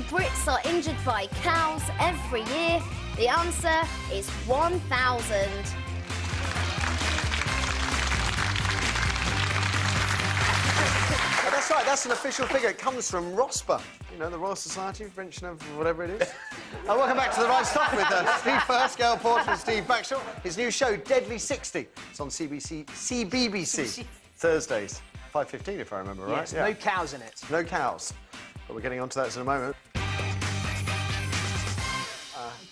Brits are injured by cows every year? The answer is 1,000. That's right, that's an official figure. It comes from ROSPA, you know, the Royal Society for Prevention of whatever it is. Welcome back to The Right Stuff with Steve First, Gail Porter and Steve Backshall. His new show, Deadly 60. It's on CBBC Thursdays, 5:15 if I remember right. Yes, no cows in it. No cows. But we're getting onto that in a moment.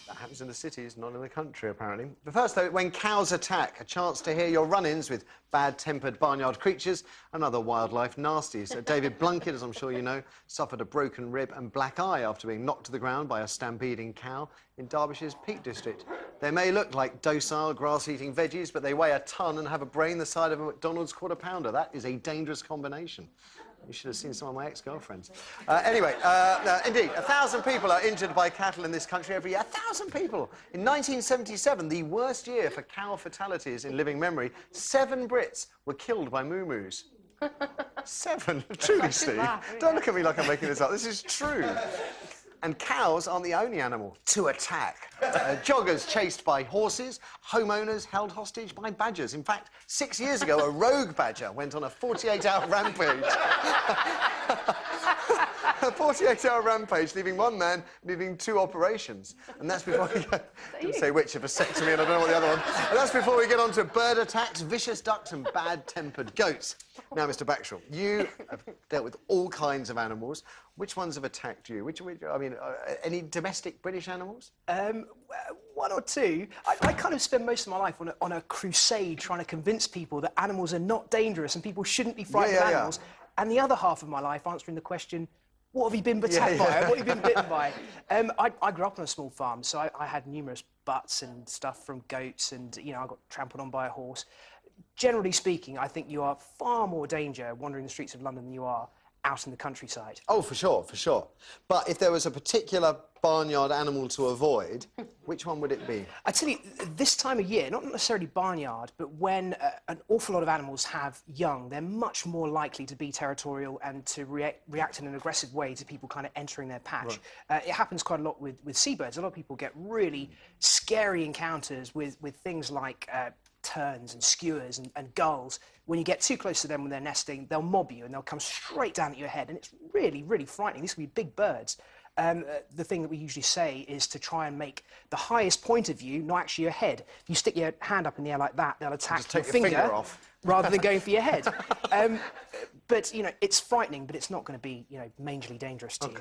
That happens in the cities, not in the country, apparently. But first, though, when cows attack, a chance to hear your run-ins with bad-tempered barnyard creatures and other wildlife nasties. David Blunkett, as I'm sure you know, suffered a broken rib and black eye after being knocked to the ground by a stampeding cow in Derbyshire's Peak District. They may look like docile, grass-eating veggies, but they weigh a ton and have a brain the size of a McDonald's quarter-pounder. That is a dangerous combination. You should have seen some of my ex-girlfriends. Anyway, indeed, 1,000 people are injured by cattle in this country every year. 1,000 people! In 1977, the worst year for cow fatalities in living memory, 7 Brits were killed by moo-moos. 7? Truly, Steve. Don't look at me like I'm making this up. This is true. And cows aren't the only animal to attack. Joggers chased by horses, homeowners held hostage by badgers. In fact, 6 years ago, a rogue badger went on a 48-hour rampage. A 48-hour rampage, leaving one man needing 2 operations. And that's before we get... I didn't say which, a vasectomy, and I don't know what the other one... And that's before we get on to bird attacks, vicious ducks and bad-tempered goats. Now, Mr Backshall, you have dealt with all kinds of animals. Which ones have attacked you? I mean, any domestic British animals? One or two. I kind of spend most of my life on a crusade trying to convince people that animals are not dangerous and people shouldn't be frightened of animals. And the other half of my life answering the question, what have you been attacked by? What have you been bitten by? I grew up on a small farm, so I had numerous butts and stuff from goats, and, you know, I got trampled on by a horse. Generally speaking, I think you are far more danger wandering the streets of London than you are out in the countryside. Oh, for sure, for sure. But if there was a particular barnyard animal to avoid, which one would it be? I tell you, this time of year, not necessarily barnyard, but when an awful lot of animals have young, they're much more likely to be territorial and to react in an aggressive way to people kind of entering their patch. Right. It happens quite a lot with seabirds. A lot of people get really scary encounters with things like terns and skewers and gulls. When you get too close to them when they're nesting, they'll mob you and they'll come straight down at your head, and it's really, really frightening. These can be big birds. The thing that we usually say is to try and make the highest point of view, not actually your head. If you stick your hand up in the air like that, they'll attack your finger off rather than going for your head. But, you know, it's frightening, but it's not going to be, you know, majorly dangerous to you.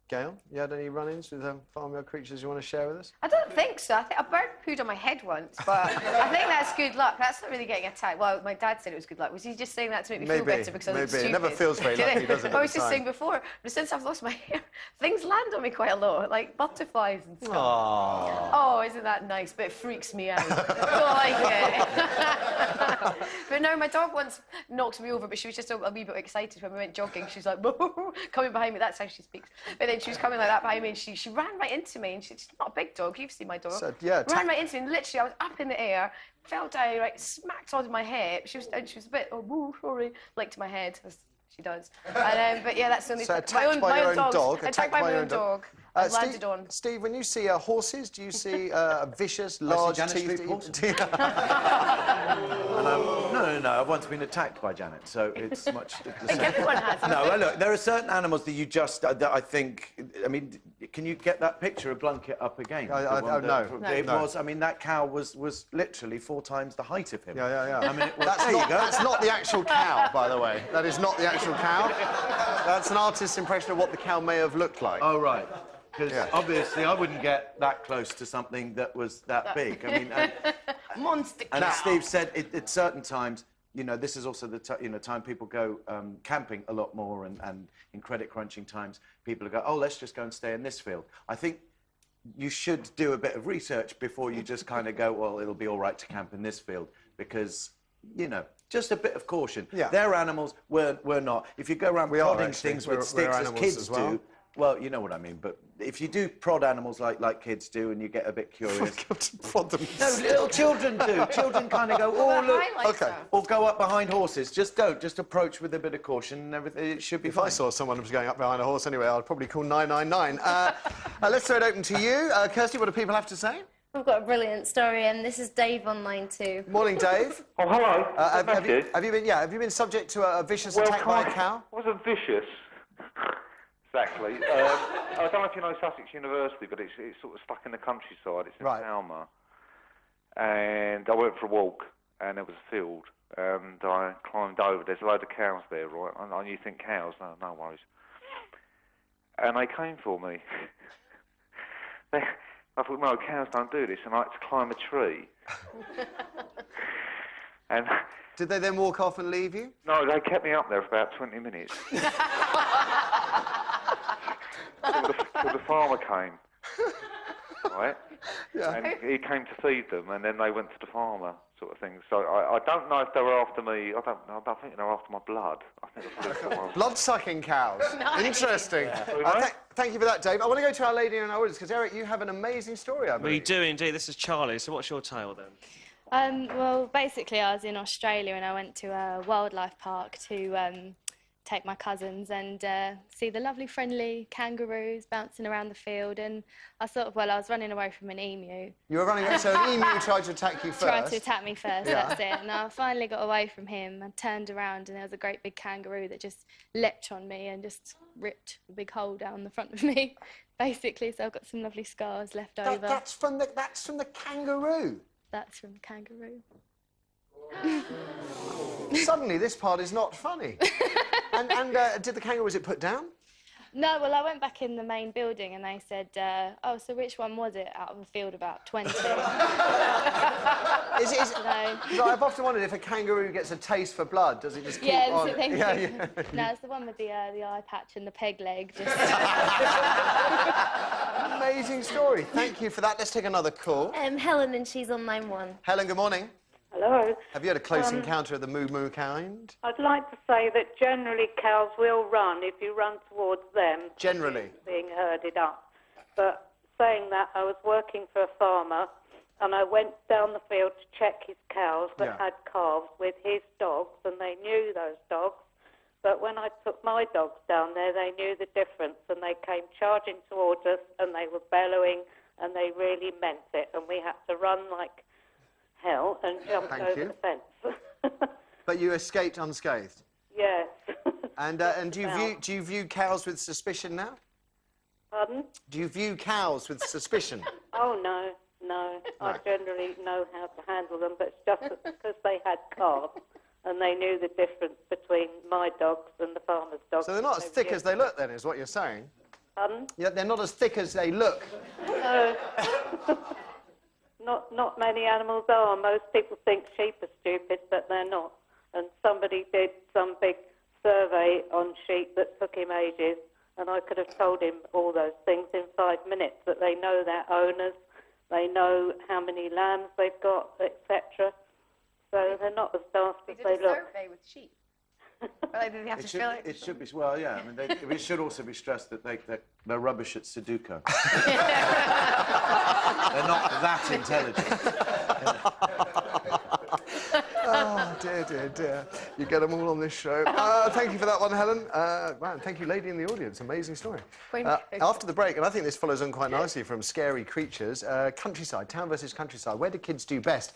Gail, you had any run-ins with farmyard creatures you want to share with us? I don't think so. I think a bird pooed on my head once, but I think that's good luck. That's not really getting attacked. Well, my dad said it was good luck. Was he just saying that to make me feel better because I look stupid? It never feels very lucky, does it? I was just saying before, but since I've lost my hair, things land on me quite a lot, like butterflies and stuff. Aww. Oh, isn't that nice? But it freaks me out. I don't like it. But no, my dog once knocked me over, but she was just a wee bit excited when we went jogging. She was like, coming behind me. That's how she speaks. But then she was coming like that behind me, and she ran right into me, and she's not a big dog. You've seen my dog. So, yeah, ran right into me, and literally I was up in the air, fell down, right, smacked onto my hip. She was a bit, sorry, like to my head, as she does. And, but yeah, that's the only. So attacked by your own dog. Attacked by my own dog. Landed on. Steve, when you see horses, do you see vicious, large teeth? No, I've once been attacked by Janet, so it's much... I think everyone has. No, look, there are certain animals that you just... that I think... I mean, can you get that picture of Blunkett up again? No. It was... I mean, that cow was literally 4 times the height of him. Yeah. I mean, that's not the actual cow, by the way. That is not the actual cow. That's an artist's impression of what the cow may have looked like. Oh, right. Because obviously I wouldn't get that close to something that was that big. I mean, monster cow. And as Steve said, at certain times, you know, this is also the time people go camping a lot more, and in credit crunching times, people go, oh, let's just go and stay in this field. I think you should do a bit of research before you just kind of go, well, it'll be all right to camp in this field, because, you know, just a bit of caution. Yeah. Their animals, we're not. If you go around prodding things with sticks as kids do, Well, you know what I mean, but if you do prod animals like kids do and you get a bit curious... Prod them. No, little children do. Children kind of go, oh, look... Okay. Or go up behind horses. Just don't. Just approach with a bit of caution and everything. It should be fine. If I saw someone who was going up behind a horse anyway, I'd probably call 999. Let's throw it open to you. Kirsty, what do people have to say? I've got a brilliant story, and this is Dave on line 2. Morning, Dave. Oh, hello. Have you been subject to a vicious attack by a cow? It wasn't vicious, exactly. I don't know if you know Sussex University, but it's sort of stuck in the countryside. It's in Palmer. And I went for a walk, and there was a field, and I climbed over. There's a load of cows there, right? And you think cows, no worries. And they came for me. I thought, no, cows don't do this, and I had to climb a tree. And did they then walk off and leave you? No, they kept me up there for about 20 minutes. till the farmer came, right? Yeah. And he came to feed them, and then they went to the farmer, sort of thing. So I don't know if they were after me. I don't think they were after my blood. I think it was blood-sucking cows. Nice. Interesting. Yeah. Thank you for that, Dave. I want to go to our lady in our audience, because, Eric, you have an amazing story, I believe. We do, indeed. This is Charlie. So what's your tale, then? Well, basically, I was in Australia and I went to a wildlife park to take my cousins and see the lovely, friendly kangaroos bouncing around the field. And I was running away from an emu. You were running away, so an emu tried to attack you first? Tried to attack me first, that's it. And I finally got away from him and turned around, and there was a great big kangaroo that just leapt on me and just ripped a big hole down the front of me, basically. So I've got some lovely scars left over. That's from the kangaroo? That's from the kangaroo. Suddenly, this part is not funny. and did the kangaroo, was it put down? No, well, I went back in the main building and they said, oh, so which one was it out of a field about 20? I've often wondered if a kangaroo gets a taste for blood, does it just keep on? No, it's the one with the eye patch and the peg leg. Just... Amazing story. Thank you for that. Let's take another call. Helen, and she's on line 1. Helen, good morning. Hello. Have you had a close encounter of the moo-moo kind? I'd like to say that generally cows will run if you run towards them. Generally? Being herded up. But saying that, I was working for a farmer and I went down the field to check his cows that had calves with his dogs, and they knew those dogs. But when I took my dogs down there, they knew the difference, and they came charging towards us and they were bellowing, and they really meant it. And we had to run like hell and jumped over the fence. But you escaped unscathed? Yes. And do you view cows with suspicion now? Pardon? Do you view cows with suspicion? Oh, no. I generally know how to handle them, but it's just that because they had calves and they knew the difference between my dogs and the farmer's dogs. So they're not as thick as they look, then, is what you're saying? Pardon? Yeah, they're not as thick as they look. No. Not many animals are. Most people think sheep are stupid, but they're not. And somebody did some big survey on sheep that took him ages, and I could have told him all those things in 5 minutes, that they know their owners, they know how many lambs they've got, etc. So they're not as daft as they look. Survey with sheep. It should be, well, yeah. I mean, it should also be stressed that they're rubbish at Sudoku. They're not that intelligent. Oh, dear. You get them all on this show. Thank you for that one, Helen. Wow, thank you, lady in the audience. Amazing story. After the break, and I think this follows on quite nicely from Scary Creatures, countryside, town versus countryside. Where do kids do best?